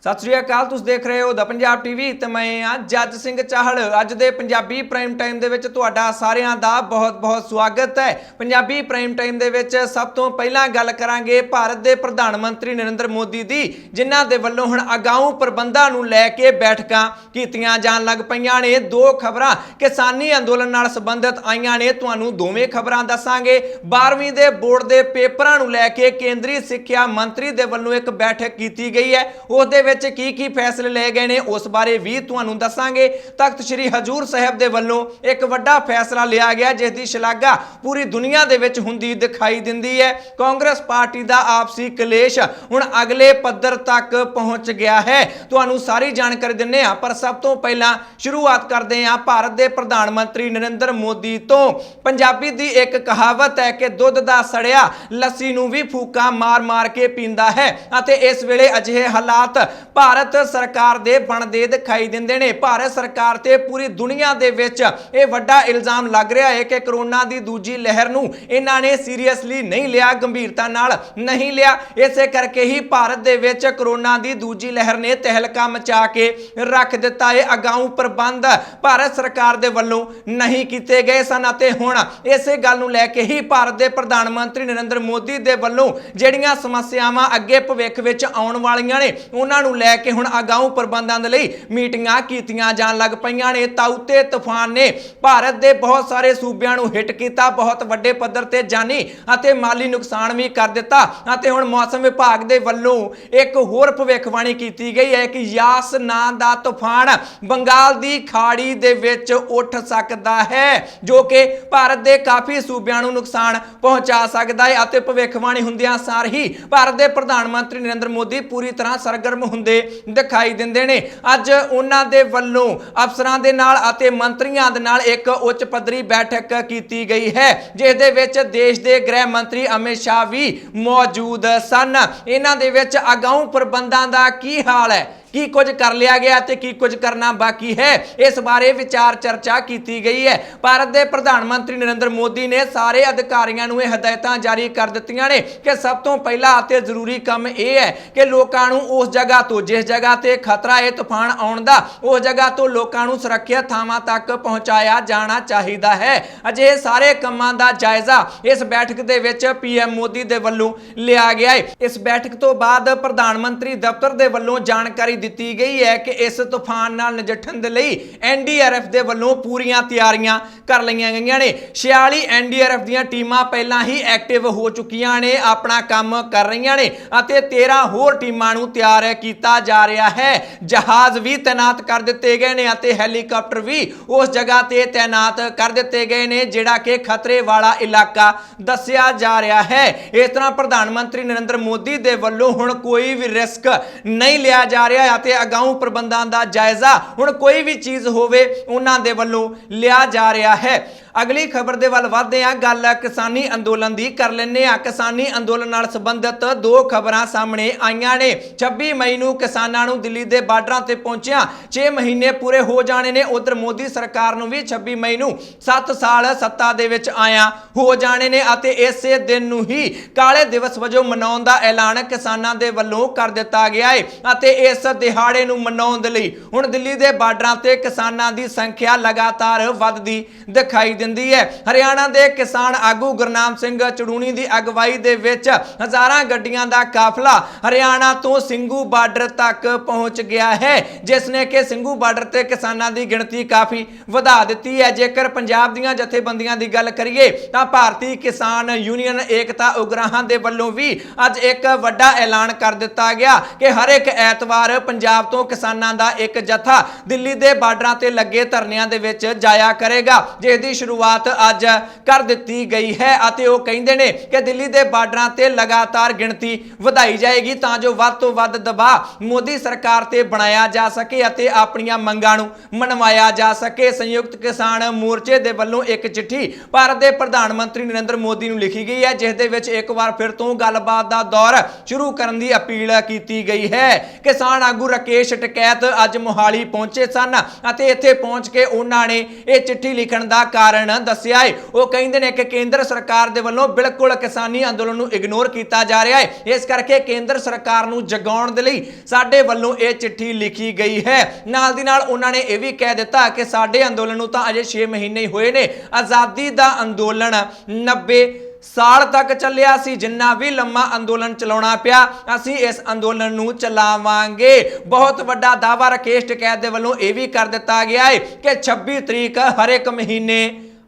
सत श्री अकाल, तुसीं देख रहे हो द पंजाब टीवी ते मैं हाँ जज सिंह चाहल। अज दे पंजाबी प्राइम टाइम दे विच तुहाडा सारिआं दा बहुत बहुत स्वागत है। पंजाबी प्राइम टाइम दे विच सब तो पहलां गल करांगे भारत दे प्रधान मंत्री नरेंद्र मोदी दी, जिन्हां दे वल्लों हुण अगाऊं प्रबंधां नूं लैके बैठकां कीतीआं जाण लग पईआं ने। दो खबरां किसानी अंदोलन नाल संबंधित आईआं ने, तुहानूं दोवें खबरां दस्सांगे। 12वीं दे बोर्ड दे पेपरां नूं लैके केंद्रीय सिੱਖਿਆ मंत्री दे वल्लों एक बैठक कीती गई है। उस दे की फैसले ले गए ने उस बारे भी तुहानूं दस्सांगे। तख्त श्री हजूर साहब दे वल्लों एक वड्डा फैसला लिया गया जिसकी शलाघा पूरी दुनिया दे विच हुंदी दिखाई दिंदी है। कांग्रेस पार्टी दा आपसी कलेश हुण अगले पद्धर तक पहुंच गया है। तुहानूं सारी जानकारी दिंदे हां, पर सब तो पहलां शुरुआत करदे हां भारत दे प्रधान मंत्री नरेंद्र मोदी तो। पंजाबी दी एक कहावत है कि दुध दा सड़िया लस्सी नूं भी फूका मार मार के पींदा है, अते इस वेले अजिहे हालात भारत सरकार दे बनदे दिखाई दिंदे ने। भारत सरकार ते पूरी दुनिया दे विच ये वड्डा इल्जाम लग रहा है कि कोरोना दी दूजी लहर नूं इन्हां ने सीरीयसली नहीं लिया, गंभीरता नाल नहीं लिया। इसे करके ही भारत दे विच कोरोना दी दूजी लहर ने तहलका मचा के रख दिता है। अगाऊं प्रबंध भारत सरकार दे वल्लों नहीं कीते गए सन, अते हुण इसे गल नूं लैके ही भारत दे प्रधान मंत्री नरेंद्र मोदी दे वल्लों जिहड़ियां समस्यावां अगे भविख विच आउण वालीआं ने उन्हां नूं लैके हुण अगाऊं प्रबंधां दे लई मीटिंगां कीतीआं जाण लग पईआं ने। ताउते तूफान ने भारत दे बहुत सारे सूबिआं नूं हिट कीता, बहुत वड्डे पद्धर ते जानी अते माली नुकसान भी कर दिता। अते हुण मौसम विभाग दे वल्लों एक होर भविखबाणी कीती गई है कि यास नां दा तूफान बंगाल दी खाड़ी दे विच उठ सकदा है, जो कि भारत दे काफी सूबिआं नूं नुकसान पहुंचा सकदा है। अते भविखबाणी हुंदिआं सार ही भारत दे प्रधान मंत्री नरेंद्र मोदी पूरी तरह सरगर्म हुंदे दिखाई दिंदे ने। अज उन्हां दे वल्लों अफसरां दे नाल अते मंत्रियां दे नाल एक उच्च पद्धरी बैठक कीती गई है, जिस दे विच देश दे गृह मंत्री अमित शाह भी मौजूद सन। इन्हां दे विच अगाऊं प्रबंधां दा की हाल है, की कुछ कर लिया गया ते की कुछ करना बाकी है, इस बारे विचार चर्चा की गई है। भारत के प्रधानमंत्री नरेंद्र मोदी ने सारे अधिकारियों को हदायतां जारी कर दित्तियां ने कि सब तो पहला अते जरूरी काम यह है कि लोगों को उस जगह तो जिस जगह ते खतरा है तूफान आउण दा, उस जगह तो लोगों को सुरक्षित थावां तक पहुंचाया जाना चाहिए है। अजे सारे कामां दा जायजा इस बैठक दे विच पीएम मोदी दे वल्लों लिया गया है। इस बैठक तो बाद प्रधानमंत्री दफ्तर दे वल्लों जानकारी दी गई है कि इस तूफान नाल नजिठण दे लई एनडीआरएफ दे वल्लों पूरियां तैयारियां कर लईआं गईआं ने। 46 एनडीआरएफ दीआं टीमां पहलां ही एक्टिव हो चुकीआं ने, अपना काम कर रहीआं ने अते 13 होर टीमां नूं तैयार कीता जा रहा है। जहाज भी तैनात कर दिते गए ने अते हैलीकाप्टर भी उस जगह ते तैनात कर दिते गए ने जिहड़ा कि खतरे वाला इलाका दस्सिआ जा रहा है। इस तरह प्रधानमंत्री नरेंद्र मोदी दे वल्लों हुण कोई भी रिस्क नहीं लिया जा रहा है, अगाऊं प्रबंधां दा जायजा हुण कोई भी चीज होवे उन्हां दे वल्लों लिया जा रहा है। अगली खबर दे वल वधदे हां, गल किसानी अंदोलन दी कर लैंदे हां। किसानी अंदोलन नाल संबंधित दो खबरां सामने आईआं ने। 26 मई नूं किसानां नूं दिल्ली दे बार्डरां ते पहुंचिया 6 महीने पूरे हो जाने ने। उधर मोदी सरकार नूं भी 26 मई नूं 7 साल सत्ता दे विच आया हो जाने ने अते इसे दिन नूं ही काले दिवस वजों मनाउण दा ऐलान किसानां दे वल्लों कर दिता गया है अते इस दिहाड़े नूं मनाउण दे लई हुण दिल्ली दे बार्डरां ते किसानां दी संख्या लगातार वधदी दिखाई दिंदी है। हरियाणा दे किसान आगू गुरनाम सिंह चड़ूनी दी अगवाई दे विच हज़ारां गड्डियां दा काफला हरियाणा तो सिंघू बार्डर तक पहुंच गया है, जिसने कि सिंघू बार्डर ते किसानां दी गिणती काफ़ी वधा दित्ती है। जेकर पंजाब दीआं जथेबंदियां दी गल करिए तां भारतीय किसान यूनियन एकता उगराहां दे वल्लों भी अज एक वड्डा ऐलान कर दिता गया कि हर एक ऐतवार पंजाब तो किसानां दा एक जत्था दिल्ली दे बार्डरां ते लगे धरनियां दे विच जाया करेगा, जिसदी शुरुआत अज कर दी गई है। अते वो कहंदे ने कि दिल्ली दे बार्डरां ते लगातार गिणती वधाई जाएगी तां जो वध तो वध दबाव मोदी सरकार ते बनाया जा सके अते अपनियां मंगां नूं मनवाया जा सके। संयुक्त किसान मोर्चे दे वल्लों एक चिट्ठी भारत दे प्रधानमंत्री नरेंद्र मोदी नूं लिखी गई है, जिस दे विच एक बार फिर तो गलबात दा दौर शुरू करन दी अपील की गई है। किसान आगू राकेश टिकैत अज मोहाली पहुंचे सन अते इत्थे पहुंच के उन्हां ने यह चिट्ठी लिखण दा कारण ਕਾਰਨ ਦੱਸਿਆ है। वो कहते हैं कि केंद्र सरकार दे वल्लों बिल्कुल किसानी अंदोलन नूं इग्नोर किया जा रहा है, इस करके केंद्र सरकार नूं जगाउण दे लई साडे वल्लों ये चिट्ठी लिखी गई है। नाल दी नाल उन्होंने यह भी कह दिता कि साडे अंदोलन नूं तां अजे 6 महीने होए ने। आज़ादी दा अंदोलन 90 साल तक चलिया सी, जिन्ना भी लंबा अंदोलन चलाउणा पिया असीं इस अंदोलन नूं चलावांगे। बहुत वड्डा दावा राकेश टिकैत दे वल्लों यह भी कर दिता गया है कि 26 तरीक हर एक महीने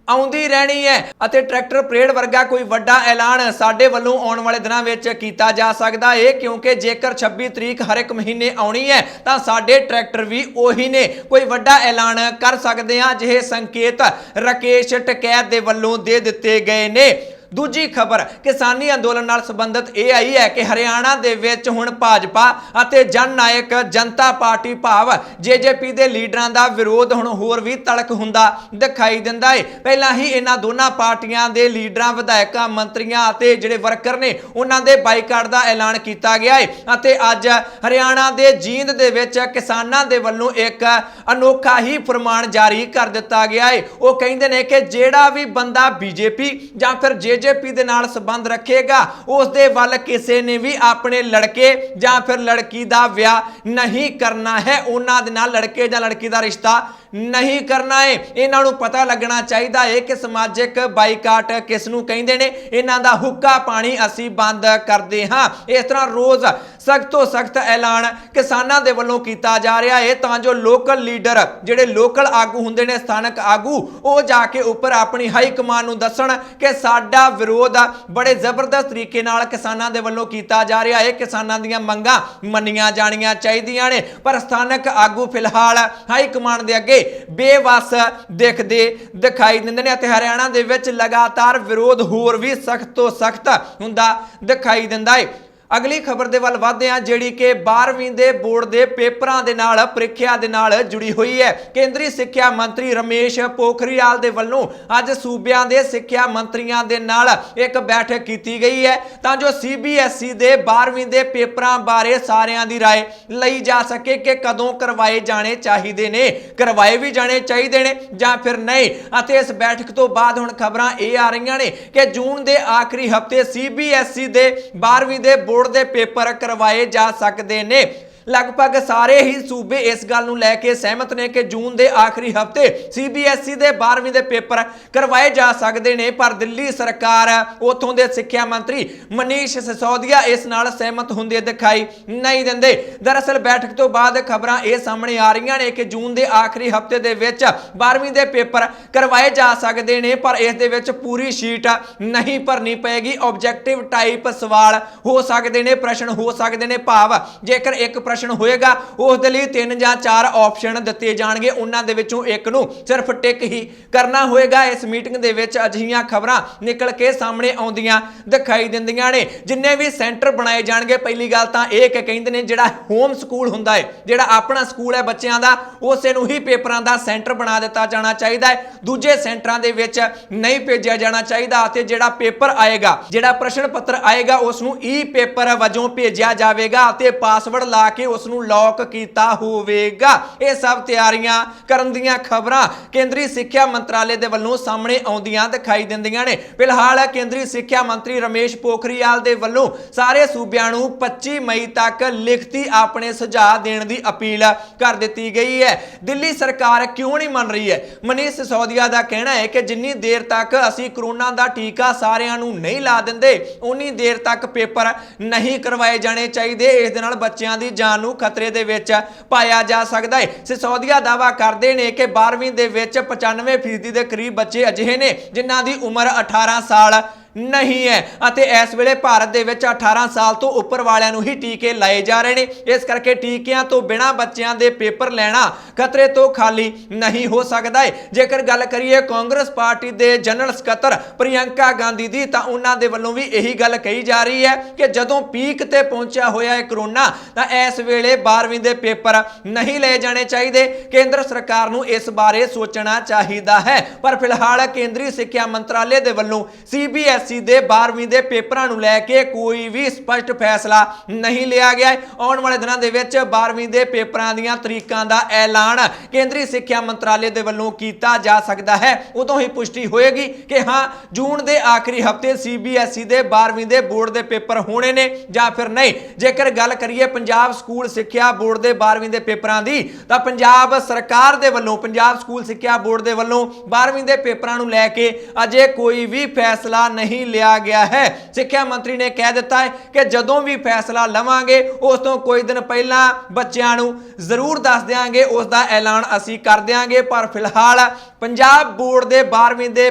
आउंदी रहनी है अते ट्रैक्टर परेड वर्गा कोई वड्डा ऐलान साडे वल्लों आउण वाले दिनां विच कीता जा सकदा है, क्योंकि जेकर 26 तरीक हर एक महीने आउणी है तां साडे ट्रैक्टर भी ओही ने, कोई वड्डा ऐलान कर सकदे हां। जिहे संकेत राकेश टिकैत दे वल्लों दे दित्ते गए ने। दूजी खबर किसानी अंदोलन नाल संबंधित यह आई है कि हरियाणा दे विच हुण भाजपा अते जन नायक जनता पार्टी भाव जेजेपी दे लीडरां दा विरोध हुण होर भी तलक हुंदा दिखाई दिंदा है। पहलां ही इन्हां दोनां पार्टियां दे लीडरां विधायकां मंत्रियां अते जिहड़े वर्कर ने उन्हां दे बाईकाट दा ऐलान कीता गया है अते अज हरियाणा दे जींद दे विच किसानां दे वल्लों एक अनोखा ही फरमान जारी कर दिता गया है। वो कहंदे ने कि जिहड़ा भी बंदा बीजेपी जां फिर जेजेपी दे नाल संबंध रखेगा उस दे वल किसी ने भी अपने लड़के जां फिर लड़की दा विआह नहीं करना है, उन्हां दे नाल लड़के जां लड़की दा रिश्ता नहीं करना है। इन्हां नूं पता लगना चाहिए है कि समाजिक बाईकाट किस नूं कहिंदे ने, इन्हां दा हुक्का पानी असीं बंद करदे हां। इस तरह रोज सख्त तो सख्त ऐलान किसानां दे वल्लों कीता जा रहा है तां जो लोकल लीडर जिहड़े लोकल आगू हुंदे ने स्थानक आगू वो जाके उपर अपनी हाई कमान नूं दस्सण कि साडा विरोध बड़े जबरदस्त तरीके नाल किसानां दे वल्लों कीता जा रहा है, किसानां दीयां मंगां मन्नियां जाणियां चाहीदियां ने। पर स्थानक आगू फिलहाल हाई कमान दे अगे बेवस दिखदे दिखाई दिंदे ने अते हरियाणा दे विच लगातार विरोध होर भी सख्त तो सख्त हुंदा दिखाई दिंदा है। अगली खबर दे वल वधदे हां जिहड़ी कि 12वीं दे बोर्ड दे पेपरां दे नाल प्रीखिया दे नाल जुड़ी हुई है। केंद्रीय सिक्ख्या मंत्री रमेश पोखरियाल दे वल्लों अज सूबियां दे सिक्ख्या मंत्रियां दे नाल एक बैठक कीती गई है तां जो CBSE दे 12वीं दे पेपरां बारे सारियां दी राय लई जा सके कि कदों करवाए जाने चाहिए ने, करवाए भी जाने चाहिए ने जां फिर नहीं। अते इस बैठक तो बाद हुण खबरां इह आ रहीआं ने कि जून दे आखिरी हफ्ते CBSE दे 12वीं दे बोर्ड दे पेपर करवाए जा सकते ने। लगभग सारे ही सूबे इस गल नूं लैके सहमत ने कि जून के आखिरी हफ्ते CBSE दे 12वीं दे पेपर करवाए जा सकते हैं, पर दिल्ली सरकार उतों के सिक्ख्या मंत्री मनीष सिसोदिया इस नाल सहमत होंदे दिखाई नहीं दिंदे। दरअसल बैठक तो बाद खबरां ये सामने आ रही ने कि जून के आखिरी हफ्ते दे विच 12वीं दे पेपर करवाए जा सकते हैं, पर इस दे विच पूरी शीट नहीं भरनी पेगी। ऑब्जेक्टिव टाइप सवाल हो सकते हैं, प्रश्न हो सकते हैं, भाव जेकर एक प्रश्न होएगा उस दे लई 3 ਜਾਂ 4 ऑप्शन दिते जाणगे, उन्हां दे विचों एक नूं सिर्फ टिक ही करना होएगा। इस मीटिंग दे विच अजिहियां खबरां निकल के सामने आउंदियां दिखाई दिंदियां ने। जिन्ने भी सेंटर बनाए जाणगे पहली गल तां इह कि कहिंदे ने जिहड़ा होम स्कूल हुंदा है, जिहड़ा अपना स्कूल है बच्चों का, उसे नूं ही पेपरां दा सेंटर बना दिता जाना चाहिए है। दूजे सेंटरां दे विच नहीं भेजिया जाना चाहिए अते जिहड़ा पेपर आएगा, जिहड़ा प्रश्न पत्र आएगा उस नूं ई पेपर वजों भेजिया जावेगा अते पासवर्ड ला के उसनूं लॉक कीता होवेगा। ये सब तैयारियां करन दीयां खबरां केंद्रीय सिक्ख्या मंत्रालय दे वल्लों सामने आउंदियां दिखाई दिंदियां ने। फिलहाल केंद्रीय सिक्ख्या मंत्री रमेश पोखरियाल दे वल्लों सारे सूबियां नूं 25 मई तक लिखती अपने सुझाव देने की अपील कर दी गई है। दिल्ली सरकार क्यों नहीं मन रही है? मनीष सिसोदिया का कहना है कि जिन्नी देर तक असीं कोरोना का टीका सारियां नूं नहीं ला दिंदे उन्नी देर तक पेपर नहीं करवाए जाने चाहिए। इस दे नाल बच्चों की जान नूं खतरे दे विच पाया जा सकता है। सिसोदिया दावा करते हैं कि 12वीं दे विच 95% के करीब बच्चे अजिहे ने जिन्हां दी उम्र 18 साल नहीं है अते इस वेले भारत दे विच 18 साल तो उपर वालियां नूं ही टीके लाए जा रहे हैं। इस करके टीकियां तो बिना बच्चों के पेपर लेना खतरे तो खाली नहीं हो सकता है। जेकर गल करिए कांग्रेस पार्टी के जनरल सकत्तर प्रियंका गांधी दी तां उन्हां दे वल्लों भी यही गल कही जा रही है कि जदों पीक ते पहुंचा होया है कोरोना तां इस वेले 12वीं दे पेपर नहीं ले जाने चाहिए। केंद्र सरकार नूं इस बारे सोचना चाहिए है। पर फिलहाल केंद्रीय सिक्ख्या मंत्रालय दे वल्लों CBSE CBSE ਦੇ 12ਵੀਂ ਦੇ ਪੇਪਰਾਂ ਨੂੰ ਲੈ ਕੇ ਕੋਈ ਵੀ ਸਪਸ਼ਟ ਫੈਸਲਾ ਨਹੀਂ ਲਿਆ ਗਿਆ ਹੈ। ਆਉਣ ਵਾਲੇ ਦਿਨਾਂ ਦੇ ਵਿੱਚ 12ਵੀਂ ਦੇ ਪੇਪਰਾਂ ਦੀਆਂ ਤਰੀਕਾਂ ਦਾ ਐਲਾਨ ਕੇਂਦਰੀ ਸਿੱਖਿਆ ਮੰਤਰਾਲੇ ਦੇ ਵੱਲੋਂ ਕੀਤਾ ਜਾ ਸਕਦਾ ਹੈ। ਉਦੋਂ ਹੀ ਪੁਸ਼ਟੀ ਹੋਏਗੀ ਕਿ ਹਾਂ ਜੂਨ ਦੇ ਆਖਰੀ ਹਫਤੇ CBSE ਦੇ 12ਵੀਂ ਦੇ ਬੋਰਡ ਦੇ ਪੇਪਰ ਹੋਣੇ ਨੇ ਜਾਂ ਫਿਰ ਨਹੀਂ। ਜੇਕਰ ਗੱਲ ਕਰੀਏ ਪੰਜਾਬ ਸਕੂਲ ਸਿੱਖਿਆ ਬੋਰਡ ਦੇ 12ਵੀਂ ਦੇ ਪੇਪਰਾਂ ਦੀ ਤਾਂ ਪੰਜਾਬ ਸਰਕਾਰ ਦੇ ਵੱਲੋਂ ਪੰਜਾਬ ਸਕੂਲ ਸਿੱਖਿਆ ਬੋਰਡ ਦੇ ਵੱਲੋਂ 12ਵੀਂ ਦੇ ਪੇਪਰਾਂ ਨੂੰ ਲੈ ਕੇ ਅਜੇ ਕੋਈ ਵੀ ਫੈਸਲਾ ਨਹੀਂ ਲਿਆ ਗਿਆ ਹੈ। ਸਿੱਖਿਆ ਮੰਤਰੀ ਨੇ ਕਹਿ ਦਿੱਤਾ ਹੈ ਕਿ ਜਦੋਂ ਵੀ ਫੈਸਲਾ ਲਵਾਂਗੇ ਉਸ ਤੋਂ ਕੋਈ ਦਿਨ ਪਹਿਲਾਂ ਬੱਚਿਆਂ ਨੂੰ ਜ਼ਰੂਰ ਦੱਸ ਦਿਆਂਗੇ, ਉਸ ਦਾ ਐਲਾਨ ਅਸੀਂ ਕਰ ਦਿਆਂਗੇ। ਪਰ ਫਿਲਹਾਲ ਪੰਜਾਬ ਬੋਰਡ ਦੇ 12ਵੀਂ ਦੇ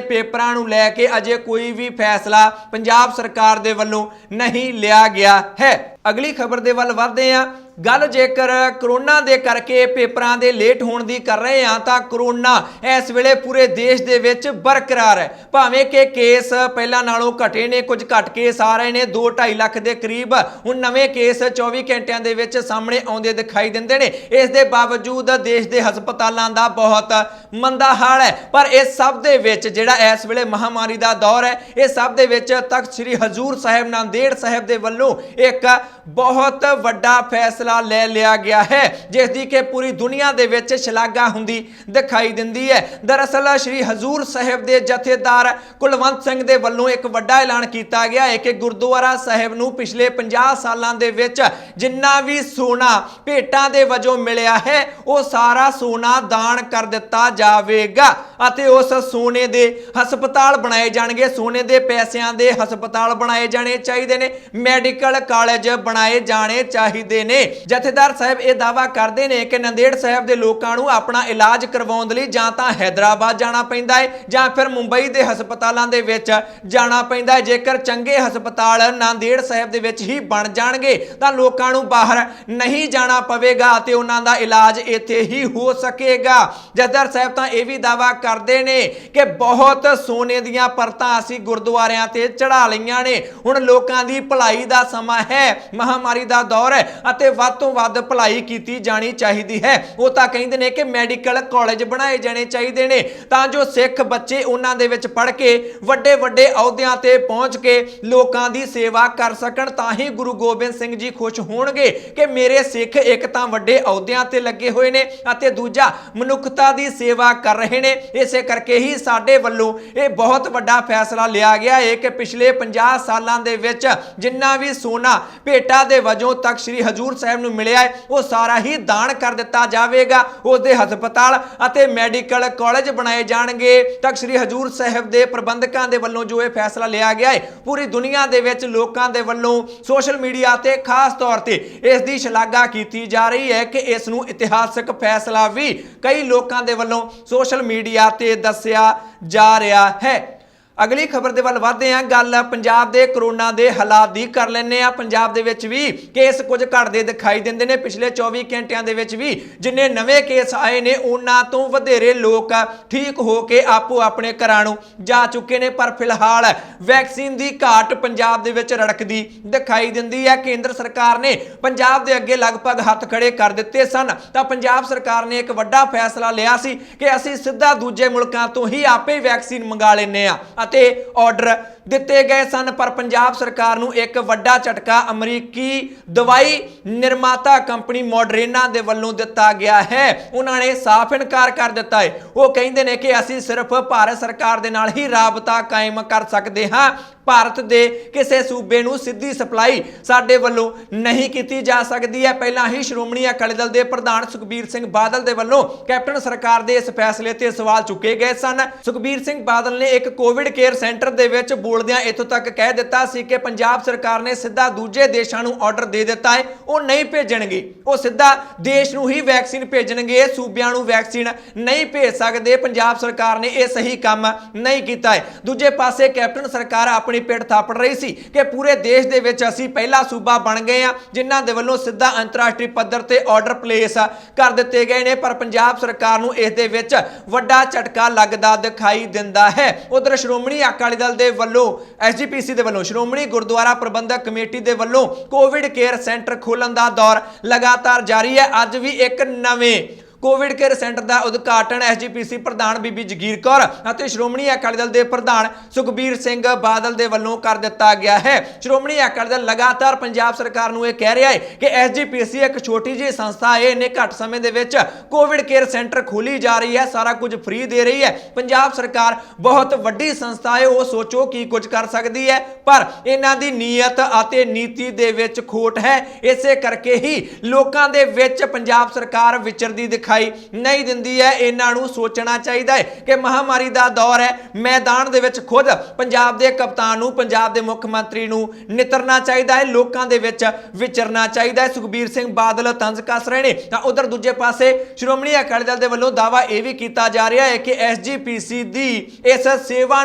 ਪੇਪਰਾਂ ਨੂੰ ਲੈ ਕੇ ਅਜੇ ਕੋਈ ਵੀ ਫੈਸਲਾ ਪੰਜਾਬ ਸਰਕਾਰ ਦੇ ਵੱਲੋਂ ਨਹੀਂ ਲਿਆ ਗਿਆ ਹੈ। ਅਗਲੀ ਖਬਰ ਦੇ ਵੱਲ ਵਧਦੇ ਹਾਂ। ਗੱਲ ਜੇਕਰ ਕਰੋਨਾ ਦੇ ਕਰਕੇ ਪੇਪਰਾਂ ਦੇ ਲੇਟ ਹੋਣ ਦੀ ਕਰ ਰਹੇ ਹਾਂ ਤਾਂ ਕਰੋਨਾ ਇਸ ਵੇਲੇ ਪੂਰੇ ਦੇਸ਼ ਦੇ ਵਿੱਚ ਬਰਕਰਾਰ ਹੈ। ਭਾਵੇਂ ਕਿ ਕੇਸ ਪਹਿਲਾਂ ਨਾਲੋਂ ਘਟੇ ਨੇ, ਕੁਝ ਘਟ ਕੇਸ ਆ ਰਹੇ ਨੇ 2-2.5 ਲੱਖ ਦੇ ਕਰੀਬ ਹੁਣ ਨਵੇਂ ਕੇਸ 24 ਘੰਟਿਆਂ ਦੇ ਵਿੱਚ ਸਾਹਮਣੇ ਆਉਂਦੇ ਦਿਖਾਈ ਦਿੰਦੇ ਨੇ। ਇਸ ਦੇ ਬਾਵਜੂਦ ਦੇਸ਼ ਦੇ ਹਸਪਤਾਲਾਂ ਦਾ ਬਹੁਤ ਮੰਦਾ ਹਾਲ ਹੈ। ਪਰ ਇਸ ਸਭ ਦੇ ਵਿੱਚ ਜਿਹੜਾ ਇਸ ਵੇਲੇ ਮਹਾਮਾਰੀ ਦਾ ਦੌਰ ਹੈ, ਇਸ ਸਭ ਦੇ ਵਿੱਚ ਤਖਤ ਸ੍ਰੀ ਹਜ਼ੂਰ ਸਾਹਿਬ ਨਾਂਦੇੜ ਸਾਹਿਬ ਦੇ ਵੱਲੋਂ ਇੱਕ ਬਹੁਤ ਵੱਡਾ ਫੈਸਲਾ ਲੈ ਲਿਆ ਗਿਆ ਹੈ, ਜਿਸ ਦੀ ਕਿ ਪੂਰੀ ਦੁਨੀਆ ਦੇ ਵਿੱਚ ਸ਼ਲਾਘਾ ਹੁੰਦੀ ਦਿਖਾਈ ਦਿੰਦੀ ਹੈ। ਦਰਅਸਲ ਸ੍ਰੀ ਹਜ਼ੂਰ ਸਾਹਿਬ ਦੇ ਜਥੇਦਾਰ ਕੁਲਵੰਤ ਸਿੰਘ ਦੇ ਵੱਲੋਂ ਇੱਕ ਵੱਡਾ ਐਲਾਨ ਕੀਤਾ ਗਿਆ ਹੈ ਕਿ ਗੁਰਦੁਆਰਾ ਸਾਹਿਬ ਨੂੰ ਪਿਛਲੇ 50 ਸਾਲਾਂ ਦੇ ਵਿੱਚ ਜਿੰਨਾ ਵੀ ਸੋਨਾ ਭੇਟਾਂ ਦੇ ਵਜੋਂ ਮਿਲਿਆ ਹੈ ਉਹ ਸਾਰਾ ਸੋਨਾ ਦਾਨ ਕਰ ਦਿੱਤਾ ਜਾਵੇਗਾ ਅਤੇ ਉਸ ਸੋਨੇ ਦੇ ਹਸਪਤਾਲ ਬਣਾਏ ਜਾਣਗੇ। ਸੋਨੇ ਦੇ ਪੈਸਿਆਂ ਦੇ ਹਸਪਤਾਲ ਬਣਾਏ ਜਾਣੇ ਚਾਹੀਦੇ ਨੇ, ਮੈਡੀਕਲ ਕਾਲਜ ਬਣਾਏ ਜਾਣੇ ਚਾਹੀਦੇ ਨੇ। ਜਥੇਦਾਰ ਸਾਹਿਬ ਇਹ ਦਾਅਵਾ ਕਰਦੇ ਨੇ ਕਿ ਨਾਂਦੇੜ ਸਾਹਿਬ ਦੇ ਲੋਕਾਂ ਨੂੰ ਆਪਣਾ ਇਲਾਜ ਕਰਵਾਉਣ ਲਈ ਜਾਂ ਤਾਂ ਹੈਦਰਾਬਾਦ ਜਾਣਾ ਪੈਂਦਾ ਹੈ ਜਾਂ ਫਿਰ ਮੁੰਬਈ ਦੇ ਹਸਪਤਾਲਾਂ ਦੇ ਵਿੱਚ ਜਾਣਾ ਪੈਂਦਾ ਹੈ। ਜੇਕਰ ਚੰਗੇ ਹਸਪਤਾਲ ਨਾਂਦੇੜ ਸਾਹਿਬ ਦੇ ਵਿੱਚ ਹੀ ਬਣ ਜਾਣਗੇ ਤਾਂ ਲੋਕਾਂ ਨੂੰ ਬਾਹਰ ਨਹੀਂ ਜਾਣਾ ਪਵੇਗਾ ਅਤੇ ਉਹਨਾਂ ਦਾ ਇਲਾਜ ਇੱਥੇ ਹੀ ਹੋ ਸਕੇਗਾ। ਜਥੇਦਾਰ ਸਾਹਿਬ ਤਾਂ ਇਹ ਵੀ ਦਾਅਵਾ ਕਰਦੇ ਨੇ ਕਿ ਬਹੁਤ ਸੋਨੇ ਦੀਆਂ ਪਰਤਾਂ ਅਸੀਂ ਗੁਰਦੁਆਰਿਆਂ ਤੇ ਚੜਾ ਲਈਆਂ ਨੇ, ਹੁਣ ਲੋਕਾਂ ਦੀ ਭਲਾਈ ਦਾ ਸਮਾਂ ਹੈ, ਮਹਾਮਾਰੀ ਦਾ ਦੌਰ ਹੈ ਅਤੇ ਵੱਧ ਤੋਂ ਵੱਧ ਭਲਾਈ ਕੀਤੀ ਜਾਣੀ ਚਾਹੀਦੀ ਹੈ। ਉਹ ਤਾਂ ਕਹਿੰਦੇ ਨੇ ਕਿ ਮੈਡੀਕਲ ਕਾਲਜ ਬਣਾਏ ਜਾਣੇ ਚਾਹੀਦੇ ਨੇ ਤਾਂ ਜੋ ਸਿੱਖ ਬੱਚੇ ਉਹਨਾਂ ਦੇ ਵਿੱਚ ਪੜ੍ਹ ਕੇ ਵੱਡੇ ਵੱਡੇ ਅਹੁਦਿਆਂ ਤੇ ਪਹੁੰਚ ਕੇ ਲੋਕਾਂ ਦੀ ਸੇਵਾ ਕਰ ਸਕਣ। ਤਾਂ ਹੀ ਗੁਰੂ ਗੋਬਿੰਦ ਸਿੰਘ ਜੀ ਖੁਸ਼ ਹੋਣਗੇ ਕਿ ਮੇਰੇ ਸਿੱਖ ਇੱਕ ਤਾਂ ਵੱਡੇ ਅਹੁਦਿਆਂ ਤੇ ਲੱਗੇ ਹੋਏ ਨੇ ਅਤੇ ਦੂਜਾ ਮਨੁੱਖਤਾ ਦੀ ਸੇਵਾ ਕਰ ਰਹੇ ਨੇ। ਇਸੇ ਕਰਕੇ ਹੀ ਸਾਡੇ ਵੱਲੋਂ ਇਹ ਬਹੁਤ ਵੱਡਾ ਫੈਸਲਾ ਲਿਆ ਗਿਆ ਹੈ ਕਿ ਪਿਛਲੇ 50 ਸਾਲਾਂ ਦੇ ਵਿੱਚ ਜਿੰਨਾ ਵੀ ਸੋਨਾ ਭੇਟਾ ਦੇ ਵਜੋਂ ਤੱਕ ਸ੍ਰੀ ਹਜ਼ੂਰ ਸਾਹਿਬ ਨੂੰ ਮਿਲਿਆ ਹੈ ਉਹ ਸਾਰਾ ਹੀ ਦਾਨ ਕਰ ਦਿੱਤਾ ਜਾਵੇਗਾ। ਉਸ ਦੇ ਹਸਪਤਾਲ ਅਤੇ ਮੈਡੀਕਲ ਕਾਲਜ ਬਣਾਏ ਜਾਣਗੇ। ਤੱਕ ਸ੍ਰੀ ਹਜ਼ੂਰ ਸਾਹਿਬ ਦੇ ਪ੍ਰਬੰਧਕਾਂ ਦੇ ਵੱਲੋਂ ਜੋ ਇਹ ਫੈਸਲਾ ਲਿਆ ਗਿਆ ਹੈ ਪੂਰੀ ਦੁਨੀਆ ਦੇ ਵਿੱਚ ਲੋਕਾਂ ਦੇ ਵੱਲੋਂ ਸੋਸ਼ਲ ਮੀਡੀਆ ਤੇ ਖਾਸ ਤੌਰ ਤੇ ਇਸ ਦੀ ਸ਼ਲਾਘਾ ਕੀਤੀ ਜਾ ਰਹੀ ਹੈ ਕਿ ਇਸ ਨੂੰ ਇਤਿਹਾਸਕ ਫੈਸਲਾ ਵੀ ਕਈ ਲੋਕਾਂ ਦੇ ਵੱਲੋਂ ਸੋਸ਼ਲ ਮੀਡੀਆ ਤੇ ਦੱਸਿਆ ਜਾ ਰਿਹਾ ਹੈ। ਅਗਲੀ ਖਬਰ ਦੇ ਵੱਲ ਵਧਦੇ ਹਾਂ। ਗੱਲ ਪੰਜਾਬ ਦੇ ਕਰੋਨਾ ਦੇ ਹਾਲਾਤ ਦੀ ਕਰ ਲੈਂਦੇ ਆ। ਪੰਜਾਬ ਦੇ ਵਿੱਚ ਵੀ ਕੇਸ ਕੁਝ ਘਟਦੇ ਦਿਖਾਈ ਦਿੰਦੇ ਨੇ। ਪਿਛਲੇ 24 ਘੰਟਿਆਂ ਦੇ ਵਿੱਚ ਵੀ ਜਿੰਨੇ ਨਵੇਂ ਕੇਸ ਆਏ ਨੇ ਉਹਨਾਂ ਤੋਂ ਵਧੇਰੇ ਲੋਕ ਠੀਕ ਹੋ ਕੇ ਆਪੋ ਆਪਣੇ ਘਰਾਂ ਨੂੰ ਜਾ ਚੁੱਕੇ ਨੇ। ਪਰ ਫਿਲਹਾਲ ਵੈਕਸੀਨ ਦੀ ਘਾਟ ਪੰਜਾਬ ਦੇ ਵਿੱਚ ਰੜਕਦੀ ਦਿਖਾਈ ਦਿੰਦੀ ਹੈ। ਕੇਂਦਰ ਸਰਕਾਰ ਨੇ ਪੰਜਾਬ ਦੇ ਅੱਗੇ ਲਗਭਗ ਹੱਥ ਖੜੇ ਕਰ ਦਿੱਤੇ ਸਨ ਤਾਂ ਪੰਜਾਬ ਸਰਕਾਰ ਨੇ ਇੱਕ ਵੱਡਾ ਫੈਸਲਾ ਲਿਆ ਸੀ ਕਿ ਅਸੀਂ ਸਿੱਧਾ ਦੂਜੇ ਮੁਲਕਾਂ ਤੋਂ ਹੀ ਆਪੇ ਵੈਕਸੀਨ ਮੰਗਾ ਲੈਂਦੇ ਆ ਅਤੇ ਆਰਡਰ ਦਿੱਤੇ ਗਏ ਸਨ। ਪਰ ਪੰਜਾਬ ਸਰਕਾਰ ਨੂੰ ਇੱਕ ਵੱਡਾ ਝਟਕਾ ਅਮਰੀਕੀ ਦਵਾਈ ਨਿਰਮਾਤਾ ਕੰਪਨੀ ਮੋਡਰਨਾ ਦੇ ਵੱਲੋਂ ਦਿੱਤਾ ਗਿਆ ਹੈ। ਉਹਨਾਂ ਨੇ ਸਾਫ਼ ਇਨਕਾਰ ਕਰ ਦਿੱਤਾ ਹੈ। ਉਹ ਕਹਿੰਦੇ ਨੇ ਕਿ ਅਸੀਂ ਸਿਰਫ ਭਾਰਤ ਸਰਕਾਰ ਦੇ ਨਾਲ ਹੀ ਰਾਬਤਾ ਕਾਇਮ ਕਰ ਸਕਦੇ ਹਾਂ। ਭਾਰਤ ਦੇ ਕਿਸੇ ਸੂਬੇ ਨੂੰ ਸਿੱਧੀ ਸਪਲਾਈ ਸਾਡੇ ਵੱਲੋਂ ਨਹੀਂ ਕੀਤੀ ਜਾ ਸਕਦੀ ਹੈ। ਪਹਿਲਾਂ ਹੀ ਸ਼੍ਰੋਮਣੀ ਅਕਾਲੀ ਦਲ ਦੇ ਪ੍ਰਧਾਨ ਸੁਖਬੀਰ ਸਿੰਘ ਬਾਦਲ ਦੇ ਵੱਲੋਂ ਕੈਪਟਨ ਸਰਕਾਰ ਦੇ ਇਸ ਫੈਸਲੇ ਤੇ ਸਵਾਲ ਚੁੱਕੇ ਗਏ ਸਨ। ਸੁਖਬੀਰ ਸਿੰਘ ਬਾਦਲ ਨੇ ਇੱਕ ਕੋਵਿਡ ਕੇਅਰ ਸੈਂਟਰ ਦੇ ਵਿੱਚ ਬੋਲਦਿਆਂ ਇੱਥੋਂ ਤੱਕ ਕਹਿ ਦਿੱਤਾ ਸੀ ਕਿ ਪੰਜਾਬ ਸਰਕਾਰ ਨੇ ਸਿੱਧਾ ਦੂਜੇ ਦੇਸ਼ਾਂ ਨੂੰ ਆਰਡਰ ਦੇ ਦਿੱਤਾ ਹੈ, ਉਹ ਨਹੀਂ ਭੇਜਣਗੇ, ਉਹ ਸਿੱਧਾ ਦੇਸ਼ ਨੂੰ ਹੀ ਵੈਕਸੀਨ ਭੇਜਣਗੇ, ਸੂਬਿਆਂ ਨੂੰ ਵੈਕਸੀਨ ਨਹੀਂ ਭੇਜ ਸਕਦੇ। ਪੰਜਾਬ ਸਰਕਾਰ ਨੇ ਇਹ ਸਹੀ ਕੰਮ ਨਹੀਂ ਕੀਤਾ ਹੈ। ਦੂਜੇ ਪਾਸੇ ਕੈਪਟਨ ਸਰਕਾਰ ਆਪਣੀ ਪਿੱਠ ਥਾਪੜ ਰਹੀ ਸੀ ਕਿ ਪੂਰੇ ਦੇਸ਼ ਦੇ ਵਿੱਚ ਅਸੀਂ ਪਹਿਲਾ ਸੂਬਾ ਬਣ ਗਏ ਆ ਜਿਨ੍ਹਾਂ ਦੇ ਵੱਲੋਂ ਸਿੱਧਾ ਅੰਤਰਰਾਸ਼ਟਰੀ ਪੱਧਰ ਤੇ ਆਰਡਰ ਪਲੇਸ ਕਰ ਦਿੱਤੇ ਗਏ ਨੇ। ਪਰ ਪੰਜਾਬ ਸਰਕਾਰ ਨੂੰ ਇਸ ਦੇ ਵਿੱਚ ਵੱਡਾ ਝਟਕਾ ਲੱਗਦਾ ਦਿਖਾਈ ਦਿੰਦਾ ਹੈ। ਉਧਰ ਸ਼੍ਰੋਮਣੀ ਅਕਾਲੀ ਦਲ ਦੇ ਵੱਲੋਂ SGPC ਦੇ ਵੱਲੋਂ ਸ਼੍ਰੋਮਣੀ ਗੁਰਦੁਆਰਾ ਪ੍ਰਬੰਧਕ ਕਮੇਟੀ ਦੇ ਵੱਲੋਂ ਕੋਵਿਡ ਕੇਅਰ ਸੈਂਟਰ ਖੋਲ੍ਹਣ ਦਾ ਦੌਰ ਲਗਾਤਾਰ ਜਾਰੀ ਹੈ। ਅੱਜ ਵੀ ਇੱਕ ਨਵੇਂ ਕੋਵਿਡ ਕੇਅਰ ਸੈਂਟਰ ਦਾ ਉਦਘਾਟਨ ਐਸਜੀਪੀਸੀ ਪ੍ਰਧਾਨ ਬੀਬੀ ਜਗੀਰ ਕੌਰ ਅਤੇ ਸ਼੍ਰੋਮਣੀ ਅਕਾਲੀ ਦਲ ਦੇ ਪ੍ਰਧਾਨ ਸੁਖਬੀਰ ਸਿੰਘ ਬਾਦਲ ਦੇ ਵੱਲੋਂ ਕਰ ਦਿੱਤਾ ਗਿਆ ਹੈ। ਸ਼੍ਰੋਮਣੀ ਅਕਾਲੀ ਦਲ ਲਗਾਤਾਰ ਪੰਜਾਬ ਸਰਕਾਰ ਨੂੰ ਇਹ ਕਹਿ ਰਿਹਾ ਹੈ ਕਿ ਐਸਜੀਪੀਸੀ ਇੱਕ ਛੋਟੀ ਜਿਹੀ ਸੰਸਥਾ ਹੈ, ਇਹਨੇ ਘੱਟ ਸਮੇਂ ਦੇ ਵਿੱਚ ਕੋਵਿਡ ਕੇਅਰ ਸੈਂਟਰ ਖੋਲੀ ਜਾ ਰਹੀ ਹੈ, ਸਾਰਾ ਕੁਝ ਫ੍ਰੀ ਦੇ ਰਹੀ ਹੈ। ਪੰਜਾਬ ਸਰਕਾਰ ਬਹੁਤ ਵੱਡੀ ਸੰਸਥਾ ਹੈ, ਉਹ ਸੋਚੋ ਕੀ ਕੁਝ ਕਰ ਸਕਦੀ ਹੈ, ਪਰ ਇਹਨਾਂ ਦੀ ਨੀਅਤ ਅਤੇ ਨੀਤੀ ਦੇ ਵਿੱਚ ਖੋਟ ਹੈ। ਇਸੇ ਕਰਕੇ ਹੀ ਲੋਕਾਂ ਦੇ ਵਿੱਚ ਪੰਜਾਬ ਸਰਕਾਰ ਵਿਚਰਦੀ ਦਿਖਾਈ ਨਹੀਂ ਦਿੰਦੀ ਹੈ। ਇਹਨਾਂ ਨੂੰ ਸੋਚਣਾ ਚਾਹੀਦਾ ਹੈ ਕਿ ਮਹਾਮਾਰੀ ਦਾ ਦੌਰ ਹੈ, ਮੈਦਾਨ ਦੇ ਵਿੱਚ ਖੁਦ ਪੰਜਾਬ ਦੇ ਕਪਤਾਨ ਨੂੰ, ਪੰਜਾਬ ਦੇ ਮੁੱਖ ਮੰਤਰੀ ਨੂੰ ਨਿਤਰਨਾ ਚਾਹੀਦਾ ਹੈ, ਲੋਕਾਂ ਦੇ ਵਿੱਚ ਵਿਚਰਨਾ ਚਾਹੀਦਾ ਹੈ। ਸੁਖਬੀਰ ਸਿੰਘ ਬਾਦਲ ਤੰਜ਼ ਕੱਸ ਰਹੇ ਨੇ ਤਾਂ ਉਧਰ ਦੂਜੇ ਪਾਸੇ ਸ਼੍ਰੋਮਣੀ ਅਕਾਲੀ ਦਲ ਦੇ ਵੱਲੋਂ ਦਾਅਵਾ ਇਹ ਵੀ ਕੀਤਾ ਜਾ ਰਿਹਾ ਹੈ ਕਿ ਐਸਜੀਪੀਸੀ ਦੀ ਇਸ ਸੇਵਾ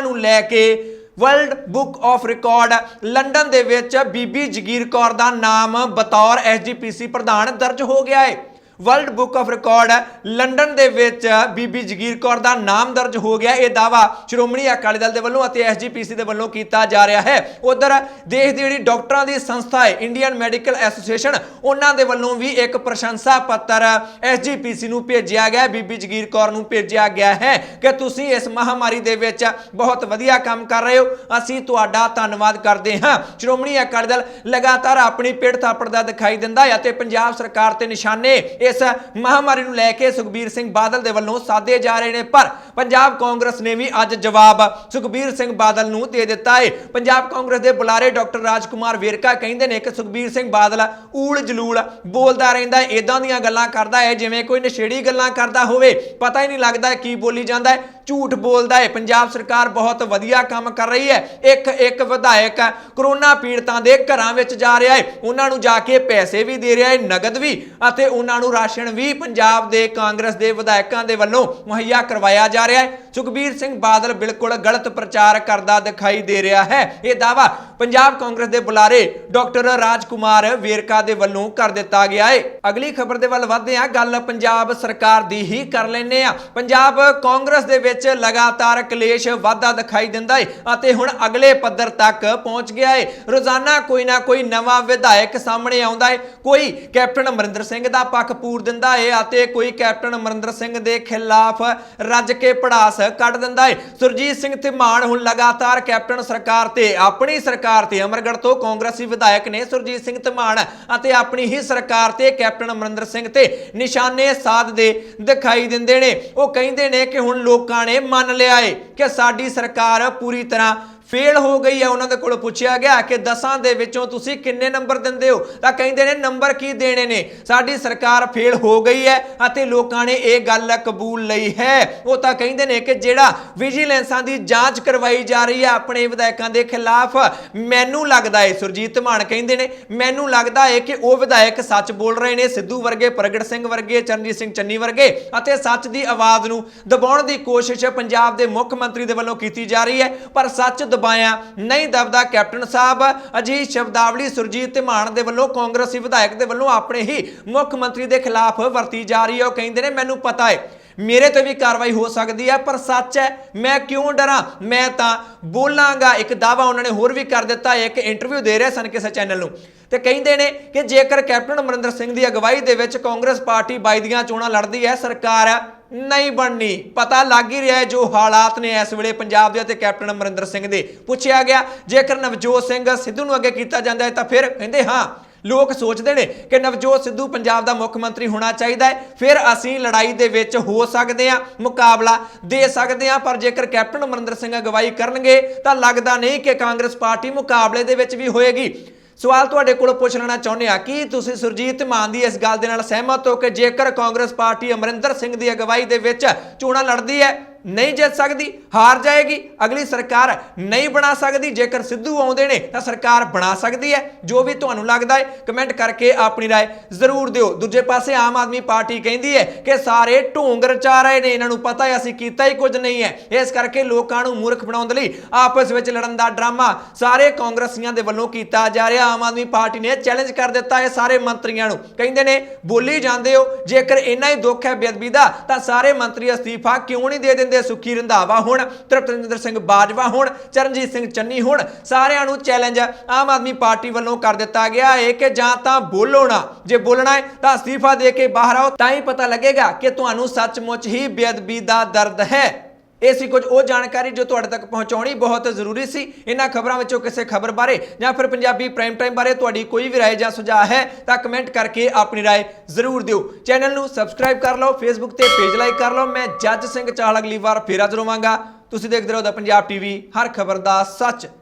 ਨੂੰ ਲੈ ਕੇ world book of record London ਦੇ ਵਿੱਚ ਬੀਬੀ ਜਗੀਰ ਕੌਰ ਦਾ ਨਾਮ ਬਤੌਰ ਐਸਜੀਪੀਸੀ ਪ੍ਰਧਾਨ ਦਰਜ ਹੋ ਗਿਆ ਹੈ। World book of record London ਦੇ ਵਿੱਚ ਬੀਬੀ ਜਗੀਰ ਕੌਰ ਦਾ ਨਾਮ ਦਰਜ ਹੋ ਗਿਆ। ਇਹ ਦਾਅਵਾ ਸ਼੍ਰੋਮਣੀ ਅਕਾਲੀ ਦਲ ਦੇ ਵੱਲੋਂ ਅਤੇ ਐਸਜੀਪੀਸੀ ਦੇ ਵੱਲੋਂ ਕੀਤਾ ਜਾ ਰਿਹਾ ਹੈ। ਉਧਰ ਦੇਸ਼ ਦੀ ਜਿਹੜੀ ਡਾਕਟਰਾਂ ਦੀ ਸੰਸਥਾ ਹੈ ਇੰਡੀਅਨ ਮੈਡੀਕਲ ਐਸੋਸੀਏਸ਼ਨ, ਉਹਨਾਂ ਦੇ ਵੱਲੋਂ ਵੀ ਇੱਕ ਪ੍ਰਸ਼ੰਸਾ ਪੱਤਰ ਐਸਜੀਪੀਸੀ ਨੂੰ ਭੇਜਿਆ ਗਿਆ, ਬੀਬੀ ਜਗੀਰ ਕੌਰ ਨੂੰ ਭੇਜਿਆ ਗਿਆ ਹੈ ਕਿ ਤੁਸੀਂ ਇਸ ਮਹਾਮਾਰੀ ਦੇ ਵਿੱਚ ਬਹੁਤ ਵਧੀਆ ਕੰਮ ਕਰ ਰਹੇ ਹੋ, ਅਸੀਂ ਤੁਹਾਡਾ ਧੰਨਵਾਦ ਕਰਦੇ ਹਾਂ। ਸ਼੍ਰੋਮਣੀ ਅਕਾਲੀ ਦਲ ਲਗਾਤਾਰ ਆਪਣੀ ਪਿੱਠ ਥਾਪੜਦਾ ਦਿਖਾਈ ਦਿੰਦਾ ਹੈ ਅਤੇ ਪੰਜਾਬ ਸਰਕਾਰ ਤੇ ਨਿਸ਼ਾਨੇ ਇਸ ਮਹਾਮਾਰੀ ਨੂੰ ਲੈ ਕੇ ਸੁਖਬੀਰ ਸਿੰਘ ਬਾਦਲ ਦੇ ਵੱਲੋਂ ਸਾਧੇ ਜਾ ਰਹੇ ਨੇ, ਪਰ ਪੰਜਾਬ ਕਾਂਗਰਸ ਨੇ ਵੀ ਅੱਜ ਜਵਾਬ ਸੁਖਬੀਰ ਸਿੰਘ ਬਾਦਲ ਨੂੰ ਦੇ ਦਿੱਤਾ ਹੈ। ਪੰਜਾਬ ਕਾਂਗਰਸ ਦੇ ਬੁਲਾਰੇ ਡਾਕਟਰ ਰਾਜਕੁਮਾਰ ਵੇਰਕਾ ਕਹਿੰਦੇ ਨੇ ਕਿ ਸੁਖਬੀਰ ਸਿੰਘ ਬਾਦਲ ਊਲ ਜਲੂਲ ਬੋਲਦਾ ਰਹਿੰਦਾ ਹੈ, ਇਦਾਂ ਦੀਆਂ ਗੱਲਾਂ ਕਰਦਾ ਹੈ ਜਿਵੇਂ ਕੋਈ ਨਸ਼ੇੜੀ ਗੱਲਾਂ ਕਰਦਾ ਹੋਵੇ, ਪਤਾ ਹੀ ਨਹੀਂ ਲੱਗਦਾ ਕੀ ਬੋਲੀ ਜਾਂਦਾ ਹੈ, ਝੂਠ ਬੋਲਦਾ ਹੈ। ਪੰਜਾਬ ਸਰਕਾਰ ਬਹੁਤ ਵਧੀਆ ਕੰਮ ਕਰ ਰਹੀ ਹੈ। ਇੱਕ ਵਿਧਾਇਕ ਕਰੋਨਾ ਪੀੜਤਾਂ ਦੇ ਘਰਾਂ ਵਿੱਚ ਜਾ ਰਿਹਾ ਹੈ, ਉਹਨਾਂ ਨੂੰ ਜਾ ਕੇ ਪੈਸੇ ਵੀ ਦੇ ਰਿਹਾ ਹੈ, ਨਗਦ ਵੀ, ਅਤੇ ਉਹਨਾਂ ਨੂੰ ਰਾਸ਼ਨ ਵੀ ਪੰਜਾਬ ਦੇ ਕਾਂਗਰਸ ਦੇ ਵਿਧਾਇਕਾਂ ਦੇ ਵੱਲੋਂ ਮੁਹੱਈਆ ਕਰਵਾਇਆ ਜਾ ਰਿਹਾ ਹੈ। ਸੁਖਬੀਰ ਸਿੰਘ ਬਾਦਲ ਬਿਲਕੁਲ ਗਲਤ ਪ੍ਰਚਾਰ ਕਰਦਾ ਦਿਖਾਈ ਦੇ ਰਿਹਾ ਹੈ। ਇਹ ਦਾਅਵਾ ਪੰਜਾਬ ਕਾਂਗਰਸ ਦੇ ਬੁਲਾਰੇ ਡਾਕਟਰ ਰਾਜਕੁਮਾਰ ਵੇਰਕਾ ਦੇ ਵੱਲੋਂ ਕਰ ਦਿੱਤਾ ਗਿਆ ਹੈ। ਅਗਲੀ ਖਬਰ ਦੇ ਵੱਲ ਵਧਦੇ ਹਾਂ, ਗੱਲ ਪੰਜਾਬ ਸਰਕਾਰ ਦੀ ਹੀ ਕਰ ਲੈਂਦੇ ਆ। ਪੰਜਾਬ ਕਾਂਗਰਸ ਦੇ ਵਿੱਚ ਲਗਾਤਾਰ ਕਲੇਸ਼ ਵਾਧਾ ਦਿਖਾਈ ਦਿੰਦਾ ਹੈ ਅਤੇ ਹੁਣ ਅਗਲੇ ਪੱਧਰ ਤੱਕ ਪਹੁੰਚ ਗਿਆ ਹੈ। ਰੋਜ਼ਾਨਾ ਕੋਈ ਨਾ ਕੋਈ ਨਵਾਂ ਵਿਧਾਇਕ ਸਾਹਮਣੇ ਆਉਂਦਾ ਹੈ, ਕੋਈ ਕੈਪਟਨ ਅਮਰਿੰਦਰ ਸਿੰਘ ਦਾ ਪੱਖ ਪੂਰ ਦਿੰਦਾ ਹੈ ਅਤੇ ਕੋਈ ਕੈਪਟਨ ਅਮਰਿੰਦਰ ਸਿੰਘ ਦੇ ਖਿਲਾਫ ਰੱਜ ਕੇ ਪੜਾਸ ਕੱਢ ਦਿੰਦਾ ਹੈ। ਸੁਰਜੀਤ ਸਿੰਘ ਧੀਮਾਨ ਹੁਣ ਲਗਾਤਾਰ ਕੈਪਟਨ ਸਰਕਾਰ ਤੇ, ਆਪਣੀ ਸਰਕਾਰ ਤੇ, ਅਮਰਗੜ੍ਹ ਤੋਂ ਕਾਂਗਰਸੀ ਵਿਧਾਇਕ ਨੇ ਸੁਰਜੀਤ ਸਿੰਘ ਧੀਮਾਨ ਅਤੇ ਆਪਣੀ ਹੀ ਸਰਕਾਰ ਤੇ ਕੈਪਟਨ ਅਮਰਿੰਦਰ ਸਿੰਘ ਤੇ ਨਿਸ਼ਾਨੇ ਸਾਧਦੇ ਦਿਖਾਈ ਦਿੰਦੇ ਨੇ। ਉਹ ਕਹਿੰਦੇ ਨੇ ਕਿ ਹੁਣ ਲੋਕਾਂ ਨੇ ਮੰਨ ਲਿਆ ਹੈ ਕਿ ਸਾਡੀ ਸਰਕਾਰ ਪੂਰੀ ਤਰ੍ਹਾਂ ਫੇਲ ਹੋ ਗਈ ਹੈ। ਉਹਨਾਂ ਦੇ ਕੋਲ ਪੁੱਛਿਆ ਗਿਆ ਕਿ 10 ਦੇ ਵਿੱਚੋਂ ਤੁਸੀਂ ਕਿੰਨੇ ਨੰਬਰ ਦਿੰਦੇ ਹੋ, ਤਾਂ ਕਹਿੰਦੇ ਨੇ ਨੰਬਰ ਕੀ ਦੇਣੇ ਨੇ, ਸਾਡੀ ਸਰਕਾਰ ਫੇਲ ਹੋ ਗਈ ਹੈ ਅਤੇ ਲੋਕਾਂ ਨੇ ਇਹ ਗੱਲ ਕਬੂਲ ਲਈ ਹੈ। ਉਹ ਤਾਂ ਕਹਿੰਦੇ ਨੇ ਕਿ ਜਿਹੜਾ ਵਿਜੀਲੈਂਸਾਂ ਦੀ ਜਾਂਚ ਕਰਵਾਈ ਜਾ ਰਹੀ ਹੈ ਆਪਣੇ ਵਿਧਾਇਕਾਂ ਦੇ ਖਿਲਾਫ, ਮੈਨੂੰ ਲੱਗਦਾ ਹੈ, ਸੁਰਜੀਤ ਧੀਮਾਨ ਕਹਿੰਦੇ ਨੇ, ਮੈਨੂੰ ਲੱਗਦਾ ਹੈ ਕਿ ਉਹ ਵਿਧਾਇਕ ਸੱਚ ਬੋਲ ਰਹੇ ਨੇ, ਸਿੱਧੂ ਵਰਗੇ, ਪ੍ਰਗਟ ਸਿੰਘ ਵਰਗੇ, ਚਰਨਜੀਤ ਸਿੰਘ ਚੰਨੀ ਵਰਗੇ, ਅਤੇ ਸੱਚ ਦੀ ਆਵਾਜ਼ ਨੂੰ ਦਬਾਉਣ ਦੀ ਕੋਸ਼ਿਸ਼ ਪੰਜਾਬ ਦੇ ਮੁੱਖ ਮੰਤਰੀ ਦੇ ਵੱਲੋਂ ਕੀਤੀ ਜਾ ਰਹੀ ਹੈ, ਪਰ ਸੱਚ ਦਬਾਇਆ ਨਹੀਂ ਦਬਦਾ। ਕੈਪਟਨ ਸਾਹਿਬ ਅਜਿਹੀ ਸ਼ਬਦਾਵਲੀ ਸੁਰਜੀਤ ਧੀਮਾਨ ਦੇ ਵੱਲੋਂ ਕਾਂਗਰਸੀ ਵਿਧਾਇਕ ਦੇ ਵੱਲੋਂ ਆਪਣੇ ਹੀ ਮੁੱਖ ਮੰਤਰੀ ਦੇ ਖਿਲਾਫ ਵਰਤੀ ਜਾ ਰਹੀ ਹੈ। ਉਹ ਕਹਿੰਦੇ ਨੇ ਮੈਨੂੰ ਪਤਾ ਹੈ ਮੇਰੇ ਤੇ ਵੀ ਕਾਰਵਾਈ ਹੋ ਸਕਦੀ ਹੈ, ਪਰ ਸੱਚ ਹੈ, ਮੈਂ ਕਿਉਂ ਡਰਾਂ, ਮੈਂ ਤਾਂ ਬੋਲਾਂਗਾ। ਇੱਕ ਦਾਅਵਾ ਉਹਨਾਂ ਨੇ ਹੋਰ ਵੀ ਕਰ ਦਿੱਤਾ ਹੈ, ਇੱਕ ਇੰਟਰਵਿਊ ਦੇ ਰਹੇ ਸਨ ਕਿਸੇ ਚੈਨਲ ਨੂੰ, ਤੇ ਕਹਿੰਦੇ ਨੇ ਕਿ ਜੇਕਰ ਕੈਪਟਨ ਅਮਰਿੰਦਰ ਸਿੰਘ ਦੀ ਅਗਵਾਈ ਦੇ ਵਿੱਚ ਕਾਂਗਰਸ ਪਾਰਟੀ 22 ਦੀਆਂ ਚੋਣਾਂ ਲੜਦੀ ਹੈ, ਸਰਕਾਰ ਨਹੀਂ ਬਣਨੀ। ਪਤਾ ਲੱਗ ਹੀ ਰਿਹਾ ਹੈ ਜੋ ਹਾਲਾਤ ਨੇ ਇਸ ਵੇਲੇ ਪੰਜਾਬ ਦੇ ਅਤੇ ਕੈਪਟਨ ਅਮਰਿੰਦਰ ਸਿੰਘ ਦੇ। ਪੁੱਛਿਆ ਗਿਆ ਜੇਕਰ ਨਵਜੋਤ ਸਿੰਘ ਸਿੱਧੂ ਨੂੰ ਅੱਗੇ ਕੀਤਾ ਜਾਂਦਾ ਹੈ ਤਾਂ ਫਿਰ ਕਹਿੰਦੇ ਹਾਂ, ਲੋਕ ਸੋਚਦੇ ਨੇ ਕਿ ਨਵਜੋਤ ਸਿੱਧੂ ਪੰਜਾਬ ਦਾ ਮੁੱਖ ਮੰਤਰੀ ਹੋਣਾ ਚਾਹੀਦਾ ਹੈ, ਫਿਰ ਅਸੀਂ ਲੜਾਈ ਦੇ ਵਿੱਚ ਹੋ ਸਕਦੇ ਹਾਂ, ਮੁਕਾਬਲਾ ਦੇ ਸਕਦੇ ਹਾਂ। ਪਰ ਜੇਕਰ ਕੈਪਟਨ ਅਮਰਿੰਦਰ ਸਿੰਘ ਅਗਵਾਈ ਕਰਨਗੇ ਤਾਂ ਲੱਗਦਾ ਨਹੀਂ ਕਿ ਕਾਂਗਰਸ ਪਾਰਟੀ ਮੁਕਾਬਲੇ ਦੇ ਵਿੱਚ ਵੀ ਹੋਏਗੀ। ਸਵਾਲ ਤੁਹਾਡੇ ਕੋਲ ਪੁੱਛ ਲੈਣਾ ਚਾਹੁੰਦੇ ਆ, ਕੀ ਤੁਸੀਂ ਸੁਰਜੀਤ ਧੀਮਾਨ ਦੀ ਇਸ ਗੱਲ ਦੇ ਨਾਲ ਸਹਿਮਤ ਹੋ ਕਿ ਜੇਕਰ ਕਾਂਗਰਸ ਪਾਰਟੀ ਅਮਰਿੰਦਰ ਸਿੰਘ ਦੀ ਅਗਵਾਈ ਦੇ ਵਿੱਚ ਚੋਣਾਂ ਲੜਦੀ ਹੈ, ਨਹੀਂ ਜਿੱਤ ਸਕਦੀ, ਹਾਰ ਜਾਏਗੀ, ਅਗਲੀ ਸਰਕਾਰ ਨਹੀਂ ਬਣਾ ਸਕਦੀ, ਜੇਕਰ ਸਿੱਧੂ ਆਉਂਦੇ ਨੇ ਤਾਂ ਸਰਕਾਰ ਬਣਾ ਸਕਦੀ ਹੈ? ਜੋ ਵੀ ਤੁਹਾਨੂੰ ਲੱਗਦਾ ਹੈ ਕਮੈਂਟ ਕਰਕੇ ਆਪਣੀ ਰਾਏ ਜ਼ਰੂਰ ਦਿਓ। ਦੂਜੇ ਪਾਸੇ ਆਮ ਆਦਮੀ ਪਾਰਟੀ ਕਹਿੰਦੀ ਹੈ ਕਿ ਸਾਰੇ ਢੋਂਗ ਰਚਾ ਰਹੇ ਨੇ, ਇਹਨਾਂ ਨੂੰ ਪਤਾ ਹੈ ਅਸੀਂ ਕੀਤਾ ਹੀ ਕੁਝ ਨਹੀਂ ਹੈ, ਇਸ ਕਰਕੇ ਲੋਕਾਂ ਨੂੰ ਮੂਰਖ ਬਣਾਉਣ ਦੇ ਲਈ ਆਪਸ ਵਿੱਚ ਲੜਨ ਦਾ ਡਰਾਮਾ ਸਾਰੇ ਕਾਂਗਰਸੀਆਂ ਦੇ ਵੱਲੋਂ ਕੀਤਾ ਜਾ ਰਿਹਾ। ਆਮ ਆਦਮੀ ਪਾਰਟੀ ਨੇ ਚੈਲੰਜ ਕਰ ਦਿੱਤਾ ਹੈ ਸਾਰੇ ਮੰਤਰੀਆਂ ਨੂੰ, ਕਹਿੰਦੇ ਨੇ ਬੋਲੀ ਜਾਂਦੇ ਹੋ, ਜੇਕਰ ਇੰਨਾ ਹੀ ਦੁੱਖ ਹੈ ਬੇਅਦਬੀ ਦਾ ਤਾਂ ਸਾਰੇ ਮੰਤਰੀ ਅਸਤੀਫਾ ਕਿਉਂ ਨਹੀਂ ਦੇ ਦਿੰਦੇ? ਕਹਿੰਦੇ ਸੁੱਖੀ ਰੰਧਾਵਾ ਹੋਣ, ਤ੍ਰਿਪਤਿੰਦਰ ਸਿੰਘ ਬਾਜਵਾ ਹੋਣ, ਚਰਨਜੀਤ ਸਿੰਘ ਚੰਨੀ ਹੋਣ, ਸਾਰਿਆਂ ਨੂੰ ਚੈਲੰਜ ਆਮ ਆਦਮੀ ਪਾਰਟੀ ਵੱਲੋਂ ਕਰ ਦਿੱਤਾ ਗਿਆ ਹੈ ਕਿ ਜਾਂ ਤਾਂ ਬੋਲੋ ਨਾ, ਜੇ ਬੋਲਣਾ ਹੈ ਤਾਂ ਅਸਤੀਫਾ ਦੇ ਕੇ ਬਾਹਰ ਆਓ, ਤਾਂ ਹੀ ਪਤਾ ਲੱਗੇਗਾ ਕਿ ਤੁਹਾਨੂੰ ਸੱਚਮੁੱਚ ਹੀ ਬੇਅਦਬੀ ਦਾ ਦਰਦ ਹੈ। ਇਹ ਸੀ ਕੁਝ ਉਹ ਜਾਣਕਾਰੀ ਜੋ ਤੁਹਾਡੇ ਤੱਕ ਪਹੁੰਚਾਉਣੀ ਬਹੁਤ ਜ਼ਰੂਰੀ ਸੀ। ਇਹਨਾਂ ਖਬਰਾਂ ਵਿੱਚੋਂ ਕਿਸੇ ਖਬਰ ਬਾਰੇ ਜਾਂ ਫਿਰ ਪੰਜਾਬੀ ਪ੍ਰਾਈਮ ਟਾਈਮ ਬਾਰੇ ਤੁਹਾਡੀ ਕੋਈ ਵੀ ਰਾਏ ਜਾਂ ਸੁਝਾਅ ਹੈ ਤਾਂ ਕਮੈਂਟ ਕਰਕੇ ਆਪਣੀ ਰਾਏ ਜ਼ਰੂਰ ਦਿਓ। ਚੈਨਲ ਨੂੰ ਸਬਸਕ੍ਰਾਈਬ ਕਰ ਲਓ, ਫੇਸਬੁੱਕ ਤੇ ਪੇਜ ਲਾਈਕ ਕਰ ਲਓ। ਮੈਂ ਜੱਜ ਸਿੰਘ ਚਾਹਲ ਅਗਲੀ ਵਾਰ ਫੇਰ ਹਾਜ਼ਰ ਹੋਵਾਂਗਾ। ਤੁਸੀਂ ਦੇਖਦੇ ਰਹੋ ਦਾ ਪੰਜਾਬ ਟੀਵੀ, ਹਰ ਖਬਰ ਦਾ ਸੱਚ।